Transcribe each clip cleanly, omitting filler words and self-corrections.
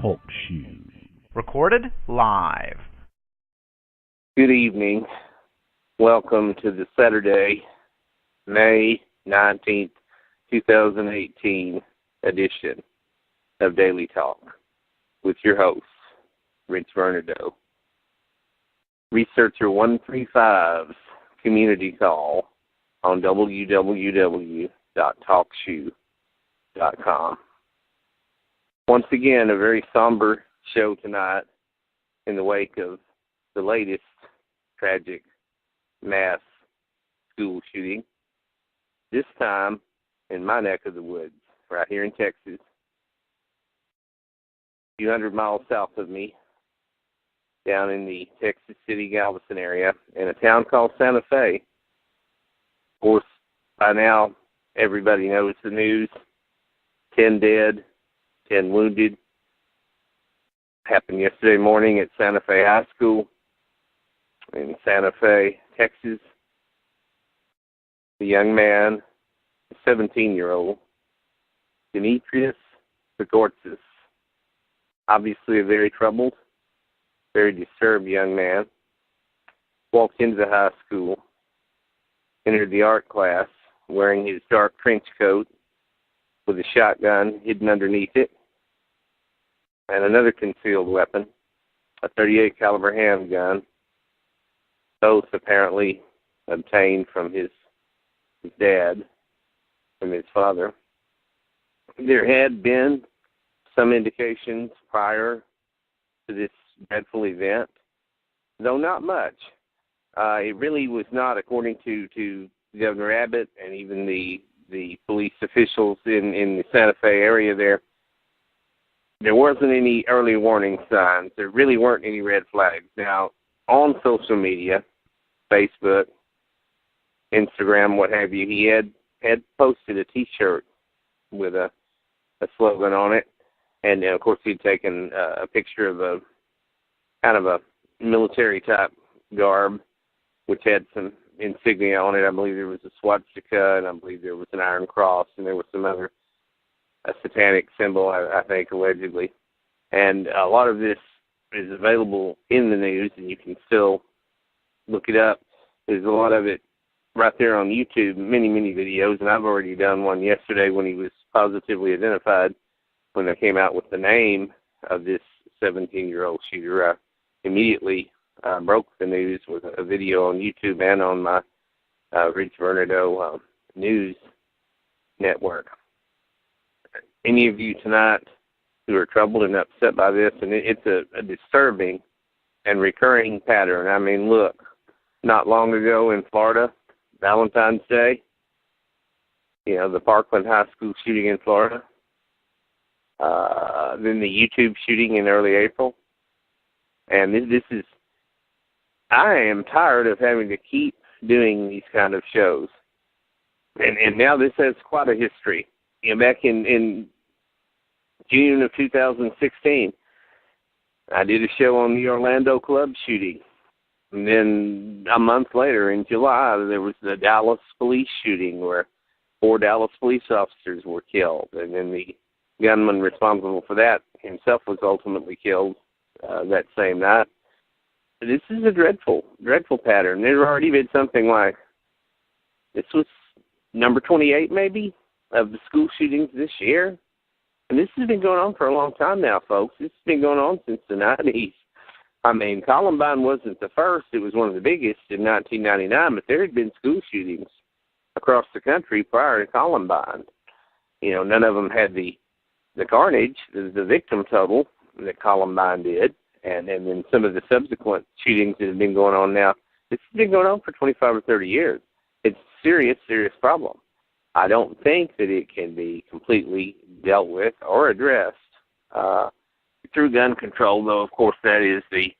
Talk Shoe. Recorded live. Good evening. Welcome to the Saturday, May 19th, 2018 edition of Daily Talk with your host, Rich Vernadeau. Researcher 135's community call on www.talkshoe.com. Once again, a very somber show tonight in the wake of the latest tragic mass school shooting, this time in my neck of the woods, right here in Texas, a few hundred miles south of me, down in the Texas City, Galveston area, in a town called Santa Fe. Of course, by now, everybody knows the news. 10 dead, 10 wounded. Happened yesterday morning at Santa Fe High School in Santa Fe, Texas. The young man, a 17-year-old, Demetrius Begortzis, obviously a very troubled, very disturbed young man, walked into the high school, entered the art class wearing his dark trench coat with a shotgun hidden underneath it, and another concealed weapon, a .38 caliber handgun, both apparently obtained from his dad, from his father. There had been some indications prior to this dreadful event, though not much. It really was not, according to Governor Abbott and even the police officials in the Santa Fe area there wasn't any early warning signs. There really weren't any red flags. Now, on social media, Facebook, Instagram, what have you, he had posted a T-shirt with a slogan on it, and of course he'd taken a picture of a kind of a military-type garb, which had some insignia on it. I believe there was a swastika, and I believe there was an iron cross, and there was some other a satanic symbol, I think, allegedly. And a lot of this is available in the news, and you can still look it up. There's a lot of it right there on YouTube, many, many videos, and I've already done one yesterday when he was positively identified. When they came out with the name of this 17-year-old shooter, I immediately broke the news with a video on YouTube and on my Rich Vernadeau news network. Any of you tonight who are troubled and upset by this, and it's a disturbing and recurring pattern. I mean, look, not long ago in Florida, Valentine's Day, the Parkland High School shooting in Florida, then the YouTube shooting in early April, and this is, I am tired of having to keep doing these kind of shows, and now this has quite a history. Back in June of 2016, I did a show on the Orlando club shooting. And then a month later, in July, there was the Dallas police shooting where 4 Dallas police officers were killed. And then the gunman responsible for that himself was ultimately killed that same night. This is a dreadful, dreadful pattern. There's already been something like, this was number 28 maybe, of the school shootings this year. And this has been going on for a long time now, folks. This has been going on since the 90s. I mean, Columbine wasn't the first. It was one of the biggest in 1999, but there had been school shootings across the country prior to Columbine. None of them had the carnage, the victim total that Columbine did. And then some of the subsequent shootings that have been going on now, this has been going on for 25 or 30 years. It's a serious, serious problem. I don't think that it can be completely dealt with or addressed through gun control, though, of course, that is the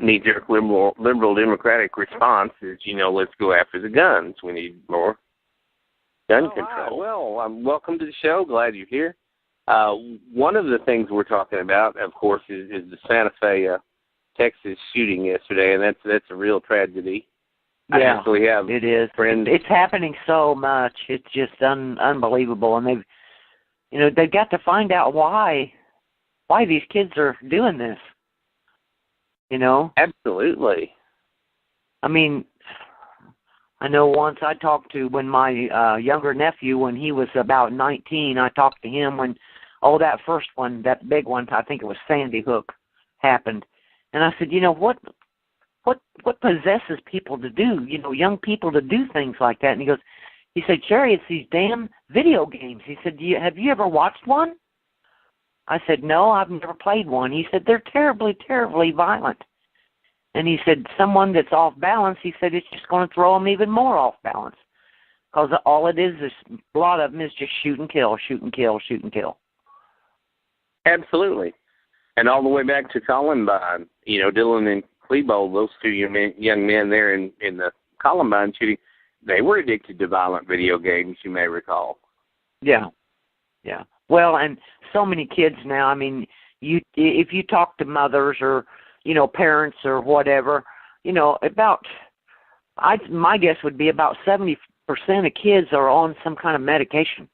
knee-jerk liberal democratic response is, let's go after the guns. We need more gun control. Right. Well, welcome to the show. Glad you're here. One of the things we're talking about, of course, is the Santa Fe, Texas shooting yesterday, and that's a real tragedy. Yeah, I actually have it is. friends. It's happening so much. It's just unbelievable, and they've got to find out why why these kids are doing this. You know? Absolutely. I mean, I know once I talked to when my younger nephew, when he was about 19, I talked to him when, that first one, that big one, I think it was Sandy Hook, happened. And I said, what possesses people to do, young people to do things like that? And he said, Sherry, it's these damn video games. He said, have you ever watched one? I said, no, I've never played one. He said, they're terribly, terribly violent. And he said, someone that's off balance, he said, it's just going to throw them even more off balance. Because all it is, a lot of them is just shoot and kill, shoot and kill, shoot and kill. Absolutely. And all the way back to Columbine, Dylan and Klebold, those two young men there in the Columbine shooting, they were addicted to violent video games, you may recall. Yeah. Yeah. Well, and so many kids now, I mean, if you talk to mothers or, parents or whatever, my guess would be about 70% of kids are on some kind of medication.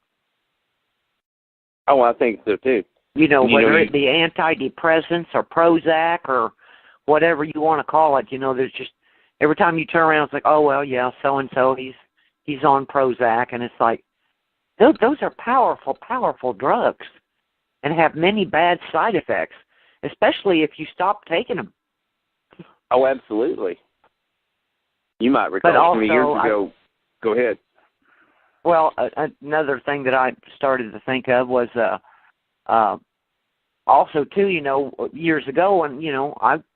Oh, I think so too. Whether it be antidepressants or Prozac or whatever you want to call it, there's just, every time you turn around, it's like, oh, well, yeah, so-and-so, he's on Prozac, and it's like, those are powerful, powerful drugs and have many bad side effects, especially if you stop taking them. Oh, absolutely. You might recall also, 20 years ago. Go ahead. Well, another thing that I started to think of was also, too, years ago when,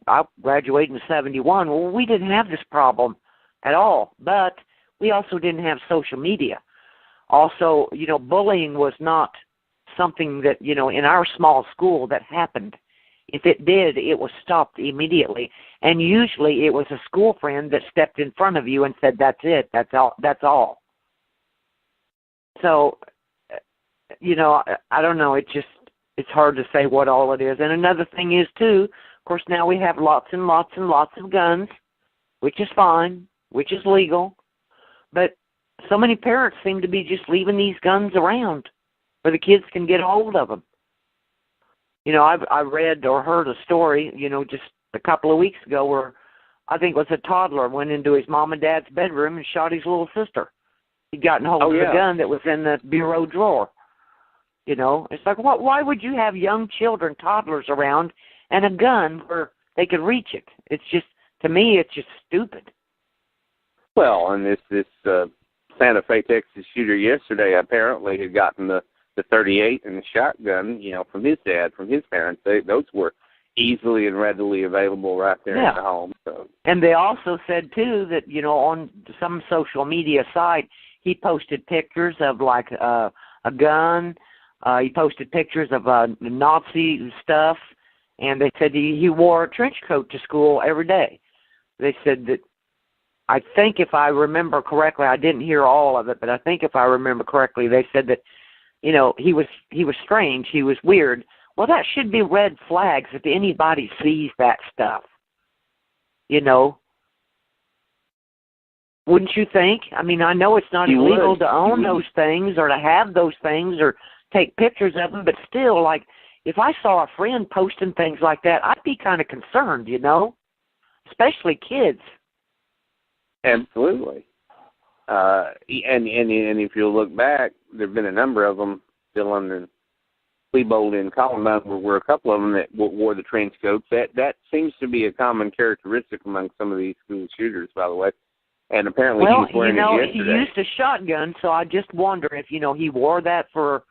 I graduated in 71, well, we didn't have this problem at all, but we also didn't have social media. Also, bullying was not something that, in our small school that happened. If it did, it was stopped immediately. And usually it was a school friend that stepped in front of you and said, that's it, that's all. So, I don't know, it's hard to say what all it is. And another thing is, too, of course, now we have lots and lots and lots of guns, which is fine, which is legal. But so many parents seem to be just leaving these guns around where the kids can get a hold of them. I read or heard a story, just a couple of weeks ago where I think it was a toddler went into his mom and dad's bedroom and shot his little sister. He'd gotten hold of the gun that was in the bureau drawer. It's like, why would you have young children, toddlers around, and a gun where they could reach it? It's just, to me, it's just stupid. Well, and this Santa Fe, Texas shooter yesterday apparently had gotten the 38 and the shotgun, from his dad, from his parents. Those were easily and readily available right there in the home. So. And they also said, too, that, on some social media site, he posted pictures of, like, a gun. He posted pictures of Nazi stuff, and they said he wore a trench coat to school every day. They said that, I think if I remember correctly, I didn't hear all of it, but I think if I remember correctly, they said that, he was strange, he was weird. Well, that should be red flags if anybody sees that stuff. Wouldn't you think? I mean, I know it's not illegal to own those things or to have those things or take pictures of them, but still, like, if I saw a friend posting things like that, I'd be kind of concerned, especially kids. Absolutely. And if you look back, there have been a number of them, Dylan and Klebold and Columbine were a couple of them that wore the trench coats. That seems to be a common characteristic among some of these school shooters, by the way. And apparently he was wearing it yesterday. He used a shotgun, so I just wonder if, he wore that for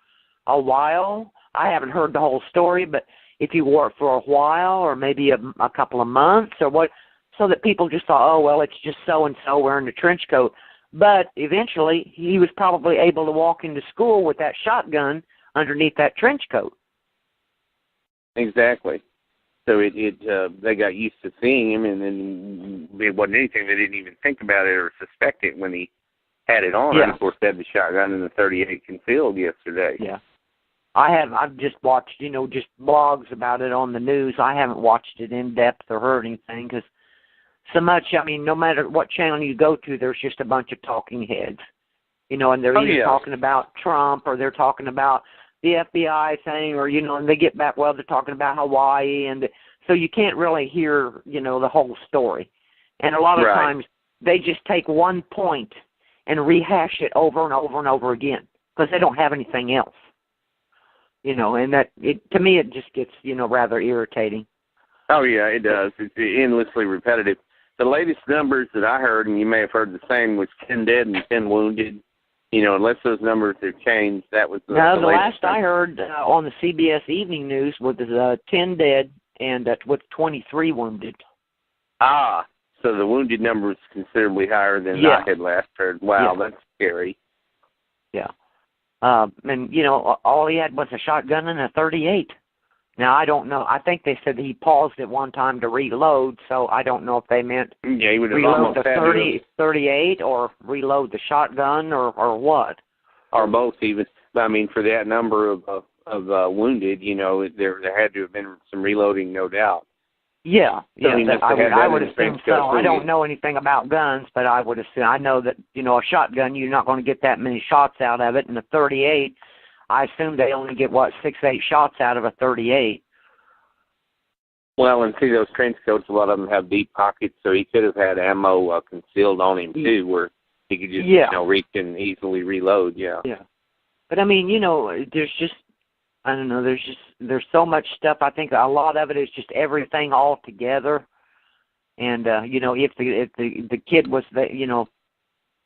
a while. I haven't heard the whole story, but if he wore it for a while or maybe a couple of months or what, so that people just thought, oh, well, it's just so-and-so wearing a trench coat. But eventually he was probably able to walk into school with that shotgun underneath that trench coat. Exactly. So they got used to seeing him, and then it wasn't anything. They didn't even think about it or suspect it when he had it on. Yeah. And, of course, had the shotgun and the 38 concealed yesterday. Yeah. I've just watched, just blogs about it on the news. I haven't watched it in depth or heard anything because so much, I mean, no matter what channel you go to, there's just a bunch of talking heads. And they're either talking about Trump or they're talking about the FBI saying, or, and they get back, well, they're talking about Hawaii, and so you can't really hear, the whole story. And a lot of times they just take one point and rehash it over and over and over again because they don't have anything else. And to me, it just gets, rather irritating. Oh, yeah, it does. It's endlessly repetitive. The latest numbers that I heard, and you may have heard the same, was 10 dead and 10 wounded. Unless those numbers have changed, that was the No, the latest last I heard on the CBS Evening News was 10 dead and with 23 wounded. Ah, so the wounded number is considerably higher than I had last heard. Wow, that's scary. Yeah. And, all he had was a shotgun and a .38. Now, I don't know. I think they said he paused at one time to reload, so I don't know if they meant he would have reload the 38 or reload the shotgun or what. Or both, even. I mean, for that number of wounded, there had to have been some reloading, no doubt. Yeah, I would assume so. I don't you. know anything about guns, but I would assume. I know that, a shotgun, you're not going to get that many shots out of it, and a .38, I assume they only get, 6-8 shots out of a .38. Well, and see, those trench coats, a lot of them have deep pockets, so he could have had ammo concealed on him, too, where he could just, reach and easily reload, Yeah. But, I mean, there's just, I don't know, there's so much stuff. I think a lot of it is just everything all together. And, if the kid was,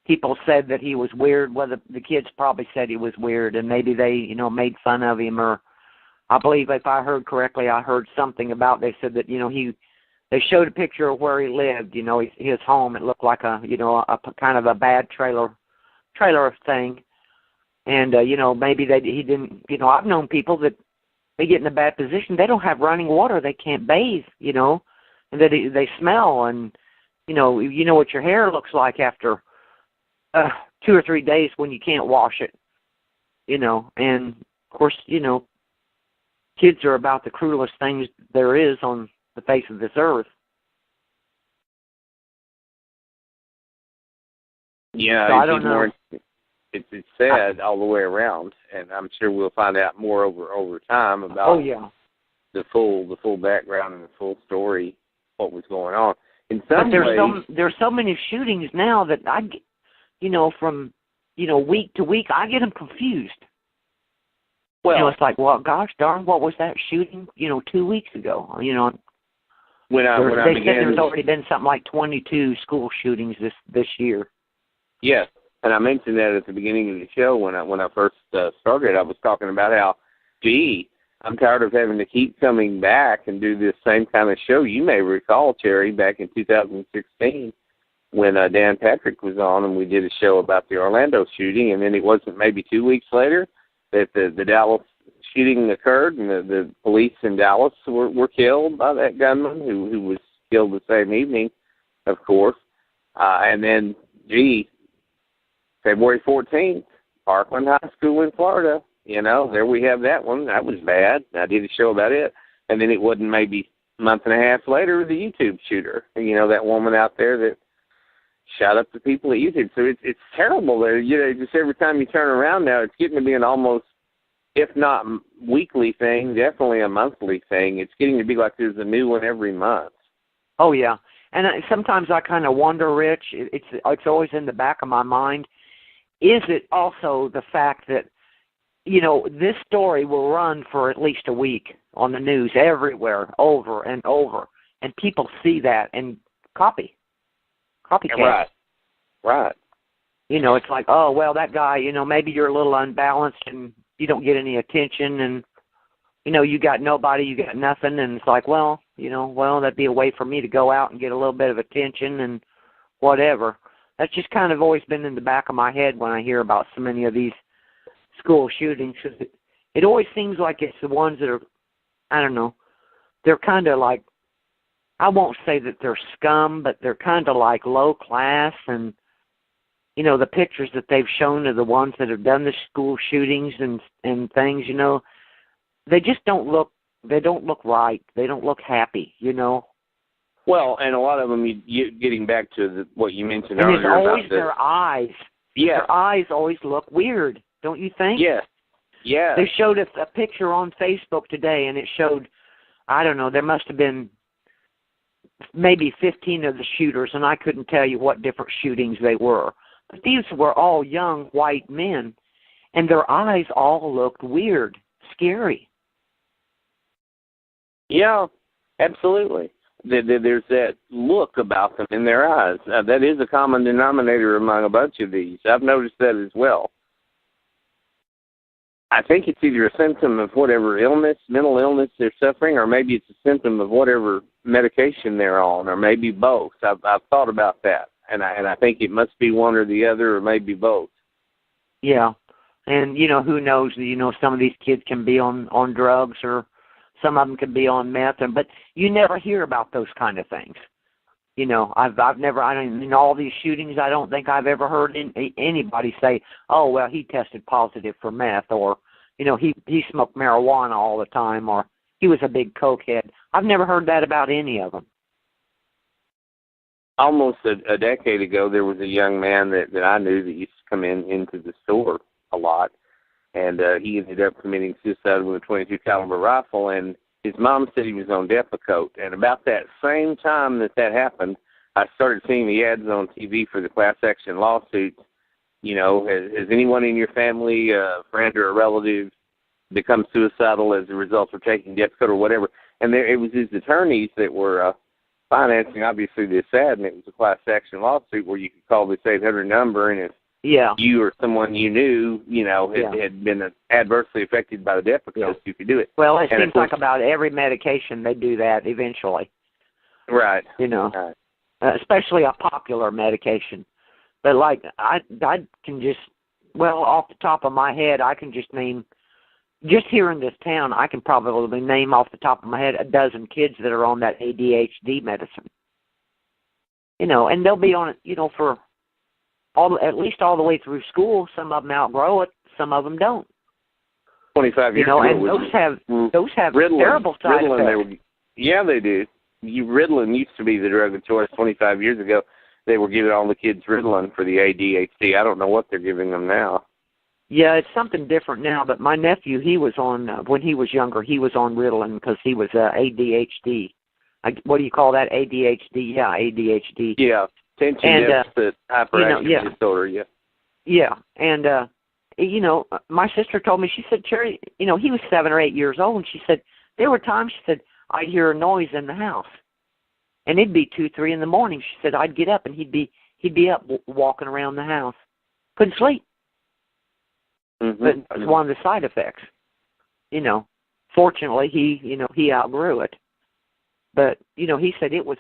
people said that he was weird. Well, the kids probably said he was weird, and maybe they, made fun of him. Or I believe, if I heard correctly, I heard something about, they said that, they showed a picture of where he lived, his home. It looked like a kind of a bad trailer thing. And, maybe he didn't, I've known people that they get in a bad position. They don't have running water. They can't bathe, and that they smell. And, what your hair looks like after 2 or 3 days when you can't wash it, And, of course, kids are about the cruelest things there is on the face of this earth. Yeah, so I don't know. It's sad all the way around, and I'm sure we'll find out more over time about the full background and the full story, what was going on. In some ways, there's so many shootings now that from week to week, I get them confused. Well, it's like, well, gosh darn, what was that shooting? 2 weeks ago. When I they began, said there's already been something like 22 school shootings this year. Yes. And I mentioned that at the beginning of the show when I first started. I was talking about how, I'm tired of having to keep coming back and do this same kind of show. You may recall, Terry, back in 2016 when Dan Patrick was on and we did a show about the Orlando shooting, and then it wasn't maybe 2 weeks later that the Dallas shooting occurred, and the police in Dallas were killed by that gunman who was killed the same evening, of course. And then, February 14th, Parkland High School in Florida. There we have that one. That was bad. I did a show about it. And then it wasn't maybe a month and a half later, the YouTube shooter. That woman out there that shot up the people at YouTube. So it's terrible. Just every time you turn around now, it's getting to be an almost, if not weekly thing, definitely a monthly thing. It's getting to be like there's a new one every month. Oh, yeah. And sometimes I kind of wonder, Rich, it's always in the back of my mind, is it also the fact that, this story will run for at least a week on the news everywhere, over and over, and people see that and copycat. Right. It's like, oh, well, that guy, maybe you're a little unbalanced and you don't get any attention and, you got nobody, you got nothing, and it's like, well, that'd be a way for me to go out and get a little bit of attention and whatever. That's just kind of always been in the back of my head when I hear about so many of these school shootings. It always seems like it's the ones that are, I don't know, they're kind of like, I won't say that they're scum, but they're kind of like low class, and, the pictures that they've shown of the ones that have done the school shootings and things, they just don't look right. They don't look happy, Well, and a lot of them, you getting back to what you mentioned and earlier it's always about their eyes. Yeah. Their eyes always look weird, don't you think? Yes. Yeah. They showed us a picture on Facebook today, and it showed, I don't know, there must have been maybe 15 of the shooters, and I couldn't tell you what different shootings they were. But these were all young white men, and their eyes all looked weird, scary. Yeah, absolutely. There's that look about them in their eyes. That is a common denominator among a bunch of these. I've noticed that as well. I think it's either a symptom of whatever illness, mental illness they're suffering, or maybe it's a symptom of whatever medication they're on, or maybe both. I've thought about that, and I think it must be one or the other, or maybe both. Yeah, and who knows? Some of these kids can be on drugs, or some of them could be on meth, but you never hear about those kind of things. I've never, in all these shootings, I don't think I've ever heard anybody say, oh, well, he tested positive for meth, or, he smoked marijuana all the time, or he was a big cokehead. I've never heard that about any of them. Almost a decade ago, there was a young man that I knew that used to come into the store a lot, and he ended up committing suicide with a .22 caliber rifle, and his mom said he was on Depakote. And about that same time that happened, I started seeing the ads on TV for the class action lawsuits. Has anyone in your family, a friend or a relative, become suicidal as a result of taking Depakote or whatever? And it was his attorneys that were financing, obviously, this ad, and it was a class action lawsuit where you could call this 800 number, and if you or someone you knew, had been adversely affected by the Depakote, you could do it. Well, it seems like about every medication they do that eventually. Right. Right. Especially a popular medication. But like I can just, off the top of my head, I can just name, just here in this town, I can probably name off the top of my head a dozen kids that are on that ADHD medicine. And they'll be on it, for at least all the way through school. Some of them outgrow it, some of them don't. 25 years ago, and those have Ritalin, terrible side effects. They do. Ritalin used to be the drug of choice 25 years ago. They were giving all the kids Ritalin for the ADHD. I don't know what they're giving them now. Yeah, it's something different now, but my nephew, he was on, when he was younger, he was on Ritalin because he was ADHD. What do you call that? ADHD? Yeah, ADHD. Yeah, attention deficit hyperactivity disorder, yeah. Yeah, and, my sister told me, she said, Cherry, he was 7 or 8 years old, and she said, there were times, she said, I'd hear a noise in the house, and it'd be 2, 3 in the morning. She said, I'd get up, and he'd be up walking around the house. Couldn't sleep. Mm-hmm. But it was one of the side effects. Fortunately, he outgrew it. But, he said it was